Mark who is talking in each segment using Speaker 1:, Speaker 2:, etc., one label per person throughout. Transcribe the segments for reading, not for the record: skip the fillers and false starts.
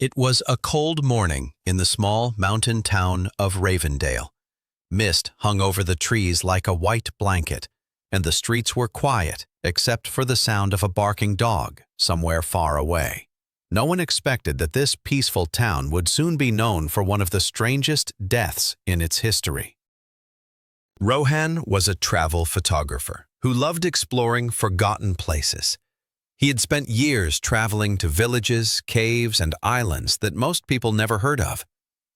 Speaker 1: It was a cold morning in the small mountain town of Ravendale. Mist hung over the trees like a white blanket, and the streets were quiet except for the sound of a barking dog somewhere far away. No one expected that this peaceful town would soon be known for one of the strangest deaths in its history. Rohan was a travel photographer who loved exploring forgotten places. He had spent years traveling to villages, caves, and islands that most people never heard of.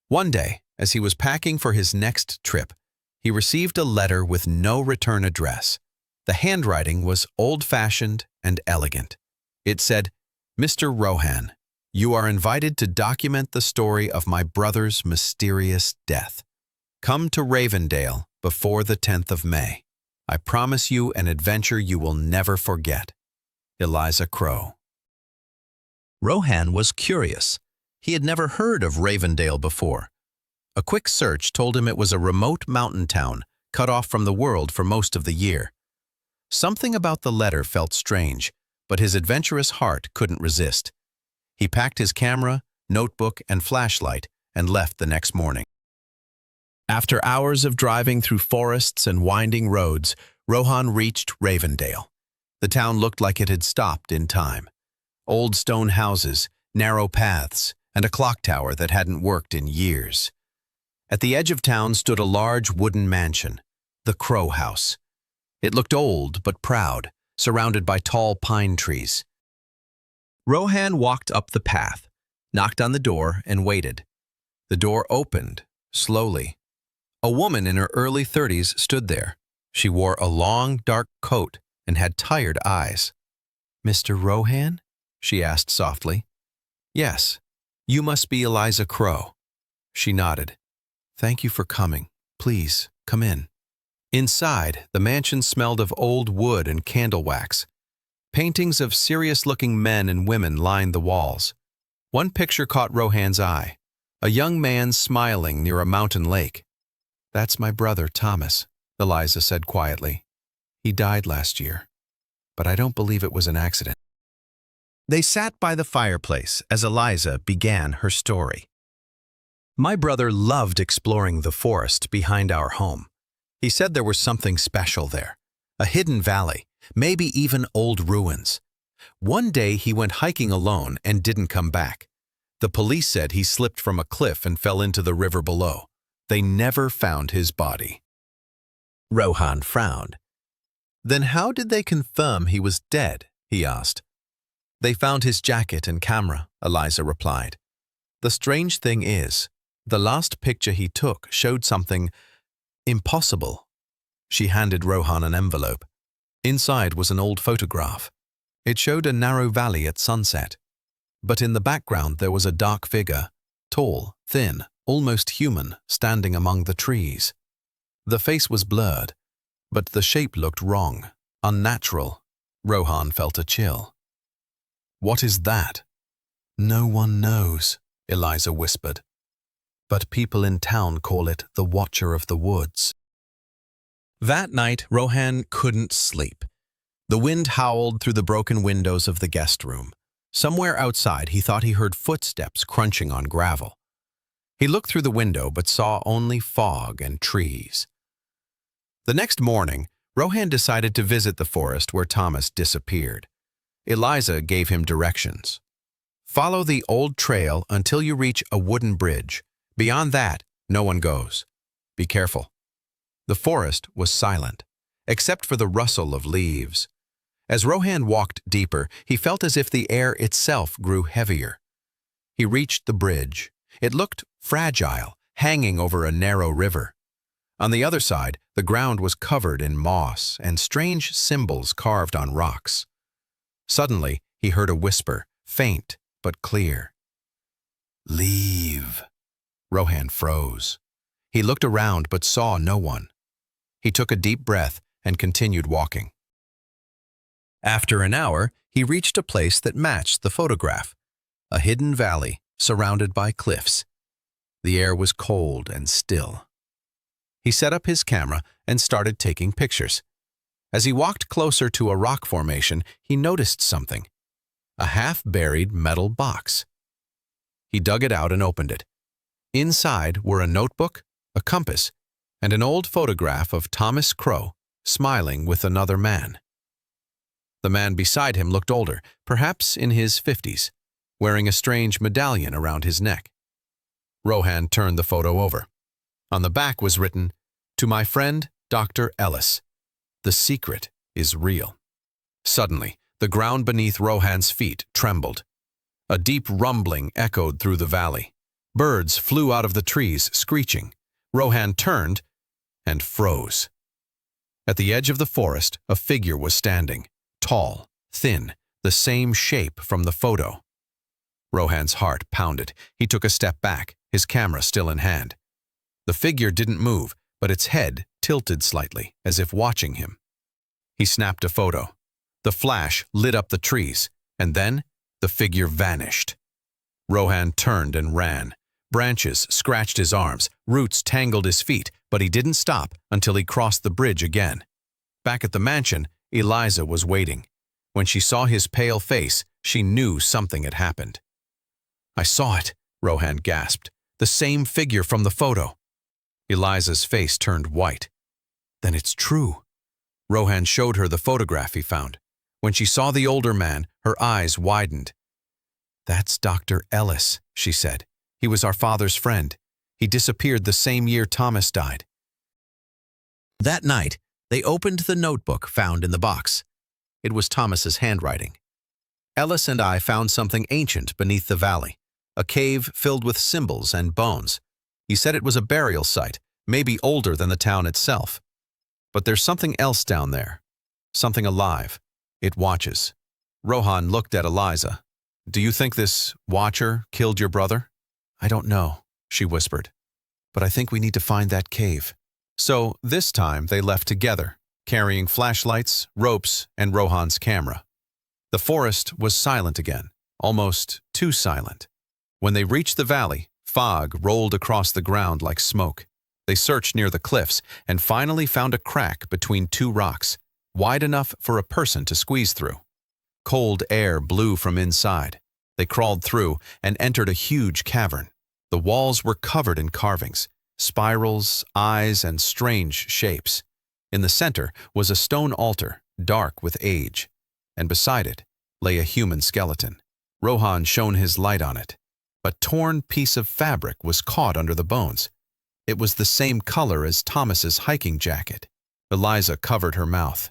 Speaker 1: One day, as he was packing for his next trip, he received a letter with no return address. The handwriting was old-fashioned and elegant. It said, "Mr. Rohan, you are invited to document the story of my brother's mysterious death. Come to Ravendale before the 10th of May. I promise you an adventure you will never forget. Eliza Crow." Rohan was curious. He had never heard of Ravendale before. A quick search told him it was a remote mountain town cut off from the world for most of the year. Something about the letter felt strange, but his adventurous heart couldn't resist. He packed his camera, notebook, and flashlight and left the next morning. After hours of driving through forests and winding roads, Rohan reached Ravendale. The town looked like it had stopped in time. Old stone houses, narrow paths, and a clock tower that hadn't worked in years. At the edge of town stood a large wooden mansion, the Crow House. It looked old but proud, surrounded by tall pine trees. Rohan walked up the path, knocked on the door, and waited. The door opened, slowly. A woman in her early 30s stood there. She wore a long, dark coat and had tired eyes. "Mr. Rohan?" she asked softly. "Yes. You must be Eliza Crow." She nodded. "Thank you for coming. Please, come in." Inside, the mansion smelled of old wood and candle wax. Paintings of serious-looking men and women lined the walls. One picture caught Rohan's eye, a young man smiling near a mountain lake. "That's my brother, Thomas," Eliza said quietly. "He died last year, but I don't believe it was an accident." They sat by the fireplace as Eliza began her story. "My brother loved exploring the forest behind our home. He said there was something special there, a hidden valley, maybe even old ruins. One day he went hiking alone and didn't come back. The police said he slipped from a cliff and fell into the river below. They never found his body." Rohan frowned. "Then how did they confirm he was dead?" he asked. "They found his jacket and camera," Eliza replied. "The strange thing is, the last picture he took showed something impossible." She handed Rohan an envelope. Inside was an old photograph. It showed a narrow valley at sunset. But in the background there was a dark figure, tall, thin, almost human, standing among the trees. The face was blurred, but the shape looked wrong, unnatural. Rohan felt a chill. "What is that?" "No one knows," Eliza whispered. "But people in town call it the Watcher of the Woods." That night, Rohan couldn't sleep. The wind howled through the broken windows of the guest room. Somewhere outside, he thought he heard footsteps crunching on gravel. He looked through the window but saw only fog and trees. The next morning, Rohan decided to visit the forest where Thomas disappeared. Eliza gave him directions. "Follow the old trail until you reach a wooden bridge. Beyond that, no one goes. Be careful." The forest was silent, except for the rustle of leaves. As Rohan walked deeper, he felt as if the air itself grew heavier. He reached the bridge. It looked fragile, hanging over a narrow river. On the other side, the ground was covered in moss and strange symbols carved on rocks. Suddenly, he heard a whisper, faint but clear. "Leave." Rohan froze. He looked around but saw no one. He took a deep breath and continued walking. After an hour, he reached a place that matched the photograph, a hidden valley surrounded by cliffs. The air was cold and still. He set up his camera and started taking pictures. As he walked closer to a rock formation, he noticed something, a half-buried metal box. He dug it out and opened it. Inside were a notebook, a compass, and an old photograph of Thomas Crow smiling with another man. The man beside him looked older, perhaps in his 50s, wearing a strange medallion around his neck. Rohan turned the photo over. On the back was written, "To my friend, Dr. Ellis. The secret is real." Suddenly, the ground beneath Rohan's feet trembled. A deep rumbling echoed through the valley. Birds flew out of the trees, screeching. Rohan turned and froze. At the edge of the forest, a figure was standing, tall, thin, the same shape from the photo. Rohan's heart pounded. He took a step back, his camera still in hand. The figure didn't move, but its head tilted slightly, as if watching him. He snapped a photo. The flash lit up the trees, and then the figure vanished. Rohan turned and ran. Branches scratched his arms, roots tangled his feet, but he didn't stop until he crossed the bridge again. Back at the mansion, Eliza was waiting. When she saw his pale face, she knew something had happened. "I saw it," Rohan gasped. "The same figure from the photo." Eliza's face turned white. "Then it's true." Rohan showed her the photograph he found. When she saw the older man, her eyes widened. "That's Dr. Ellis," she said. "He was our father's friend. He disappeared the same year Thomas died." That night, they opened the notebook found in the box. It was Thomas's handwriting. "Ellis and I found something ancient beneath the valley, a cave filled with symbols and bones. He said it was a burial site, maybe older than the town itself. But there's something else down there, something alive. It watches." Rohan looked at Eliza. "Do you think this watcher killed your brother?" "I don't know," she whispered. "But I think we need to find that cave." So this time they left together, carrying flashlights, ropes, and Rohan's camera. The forest was silent again, almost too silent. When they reached the valley, fog rolled across the ground like smoke. They searched near the cliffs and finally found a crack between two rocks, wide enough for a person to squeeze through. Cold air blew from inside. They crawled through and entered a huge cavern. The walls were covered in carvings, spirals, eyes, and strange shapes. In the center was a stone altar, dark with age, and beside it lay a human skeleton. Rohan shone his light on it. A torn piece of fabric was caught under the bones. It was the same color as Thomas's hiking jacket. Eliza covered her mouth.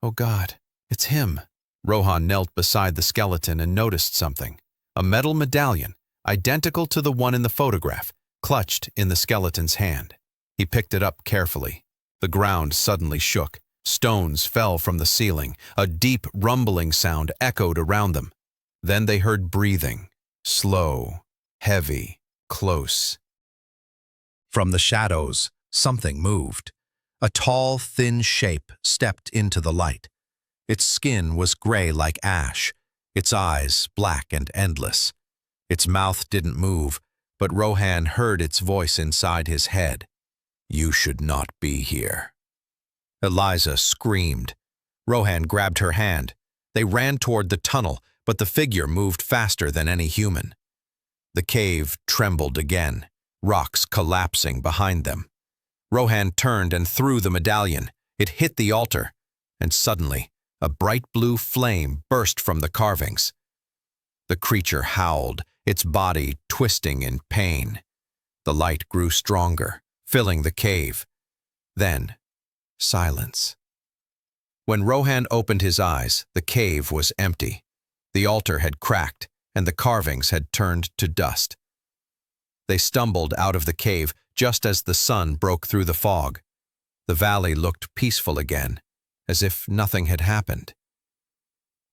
Speaker 1: "Oh God, it's him." Rohan knelt beside the skeleton and noticed something. A metal medallion, identical to the one in the photograph, clutched in the skeleton's hand. He picked it up carefully. The ground suddenly shook. Stones fell from the ceiling. A deep rumbling sound echoed around them. Then they heard breathing, slow, heavy, close. From the shadows, something moved. A tall, thin shape stepped into the light. Its skin was gray like ash, its eyes black and endless. Its mouth didn't move, but Rohan heard its voice inside his head. "You should not be here." Eliza screamed. Rohan grabbed her hand. They ran toward the tunnel, but the figure moved faster than any human. The cave trembled again, rocks collapsing behind them. Rohan turned and threw the medallion. It hit the altar, and suddenly, a bright blue flame burst from the carvings. The creature howled, its body twisting in pain. The light grew stronger, filling the cave. Then, silence. When Rohan opened his eyes, the cave was empty. The altar had cracked, and the carvings had turned to dust. They stumbled out of the cave just as the sun broke through the fog. The valley looked peaceful again, as if nothing had happened.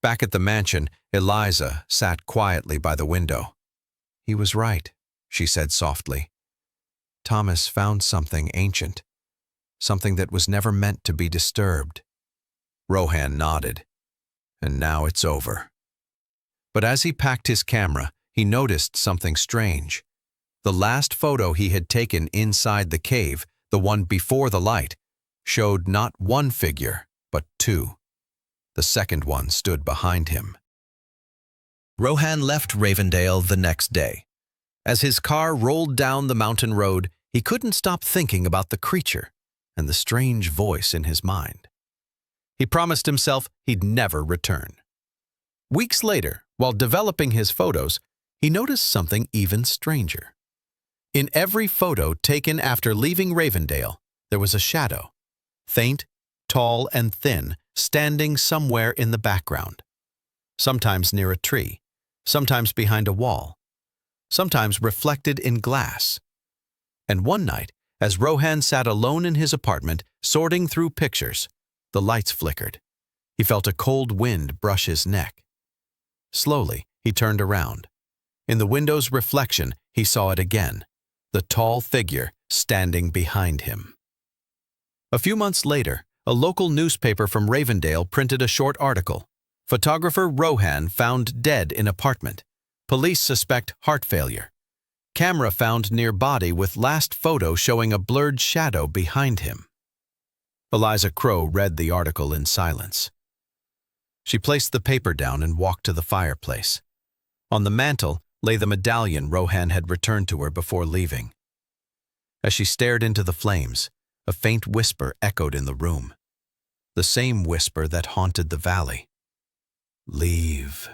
Speaker 1: Back at the mansion, Eliza sat quietly by the window. "He was right," she said softly. "Thomas found something ancient, something that was never meant to be disturbed." Rohan nodded. "And now it's over." But as he packed his camera, he noticed something strange. The last photo he had taken inside the cave, the one before the light, showed not one figure, but two. The second one stood behind him. Rohan left Ravendale the next day. As his car rolled down the mountain road, he couldn't stop thinking about the creature and the strange voice in his mind. He promised himself he'd never return. Weeks later, while developing his photos, he noticed something even stranger. In every photo taken after leaving Ravendale, there was a shadow, faint, tall, and thin, standing somewhere in the background. Sometimes near a tree, sometimes behind a wall, sometimes reflected in glass. And one night, as Rohan sat alone in his apartment, sorting through pictures, the lights flickered. He felt a cold wind brush his neck. Slowly, he turned around. In the window's reflection, he saw it again, the tall figure standing behind him. A few months later, a local newspaper from Ravendale printed a short article. Photographer Rohan found dead in apartment. Police suspect heart failure. Camera found near body with last photo showing a blurred shadow behind him. Eliza Crow read the article in silence. She placed the paper down and walked to the fireplace. On the mantel lay the medallion Rohan had returned to her before leaving. As she stared into the flames, a faint whisper echoed in the room. The same whisper that haunted the valley. "Leave."